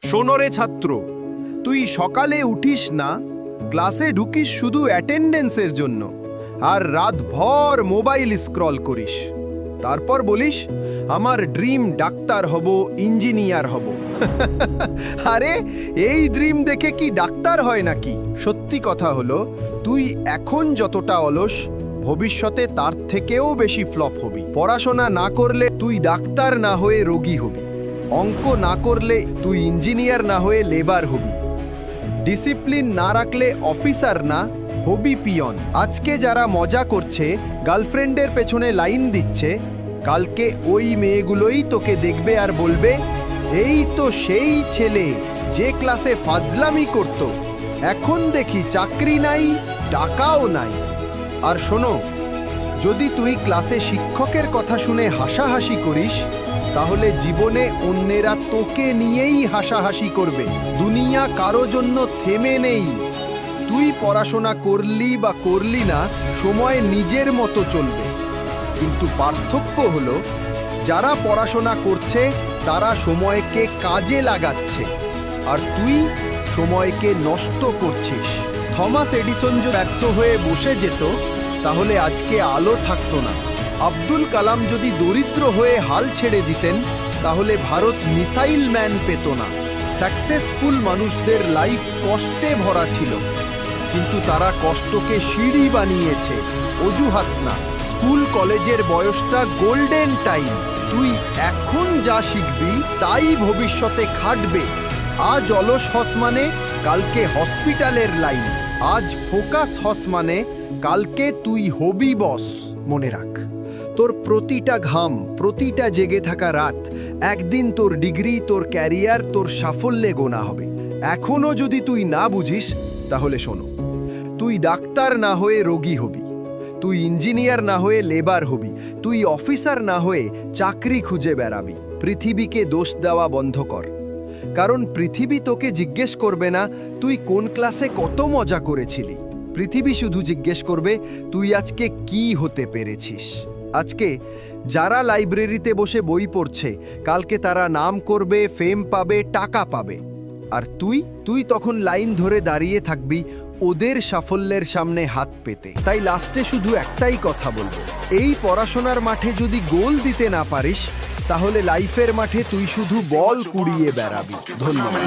শোনরে ছাত্র, তুই সকালে উঠিস না, ক্লাসে ঢুকিস শুধু অ্যাটেন্ডেন্সের জন্য, আর রাতভর মোবাইল স্ক্রল করিস। তারপর বলিস আমার ড্রিম ডাক্তার হব, ইঞ্জিনিয়ার হব। আরে এই ড্রিম দেখে কি ডাক্তার হয় নাকি? সত্যি কথা হলো, তুই এখন যতটা অলস, ভবিষ্যতে তার থেকেও বেশি ফ্লপ হবি। পড়াশোনা না করলে তুই ডাক্তার না হয়ে রোগী হবি, অঙ্ক না করলে তুই ইঞ্জিনিয়ার না হয়ে লেবার হবি, ডিসিপ্লিন না রাখলে অফিসার না হবি পিয়ন। আজকে যারা মজা করছে, গার্লফ্রেন্ডের পেছনে লাইন দিচ্ছে, কালকে ওই মেয়েগুলোই তোকে দেখবে আর বলবে এই তো সেই ছেলে যে ক্লাসে ফাজলামি করত, এখন দেখি চাকরি নাই, টাকাও নাই। আর শোনো, যদি তুই ক্লাসে শিক্ষকের কথা শুনে হাসাহাসি করিস, তাহলে জীবনে অন্যেরা তোকে নিয়েই হাসাহাসি করবে। দুনিয়া কারো জন্য থেমে নেই। তুই পড়াশোনা করলি বা করলি না, সময় নিজের মতো চলবে। কিন্তু পার্থক্য হলো, যারা পড়াশোনা করছে তারা সময়কে কাজে লাগাচ্ছে, আর তুই সময়কে নষ্ট করছিস। থমাস এডিসন যদি ব্যর্থ হয়ে বসে যেত, তাহলে আজকে আলো থাকতো না। আব্দুল কালাম যদি দরিদ্র হয়ে হাল ছেড়ে দিতেন, তাহলে ভারত মিসাইল ম্যান পেত না। সাকসেসফুল মানুষদের লাইফ কষ্টে ভরা ছিল, কিন্তু তারা কষ্টকে সিঁড়ি বানিয়েছে, অজুহাত না। স্কুল কলেজের বয়সটা গোল্ডেন টাইম। তুই এখন যা শিখবি তাই ভবিষ্যতে খাটবে। আজ অলস হস মানে কালকে হসপিটালের লাইন, আজ ফোকাস হস মানে কালকে তুই হবি বস। মনে রাখ, তোর প্রতিটা ঘাম, প্রতিটা জেগে থাকা রাত একদিন তোর ডিগ্রি, তোর ক্যারিয়ার, তোর সাফল্যে গোনা হবে। এখনো যদি তুই না বুঝিস, তাহলে শোনো, তুই ডাক্তার না হয়ে রোগী হবি, তুই ইঞ্জিনিয়ার না হয়ে লেবার হবি, তুই অফিসার না হয়ে চাকরি খুঁজে বেড়াবি। পৃথিবীকে দোষ দেওয়া বন্ধ কর, কারণ পৃথিবী তোকে জিজ্ঞেস করবে না তুই কোন ক্লাসে কত মজা করেছিলি। পৃথিবী শুধু জিজ্ঞেস করবে তুই আজকে কি হতে পেরেছিস। আজকে যারা লাইব্রেরিতে বসে বই পড়ছে, কালকে তারা নাম করবে, ফেম পাবে, টাকা পাবে। আর তুই তখন লাইন ধরে দাঁড়িয়ে থাকবি ওদের সাফল্যের সামনে হাত পেতে। তাই লাস্টে শুধু একটাই কথা বলবো, এই পড়াশোনার মাঠে যদি গোল দিতে না পারিস, তাহলে লাইফের মাঠে তুই শুধু বল কুড়িয়ে বেড়াবি। ধন্যবাদ।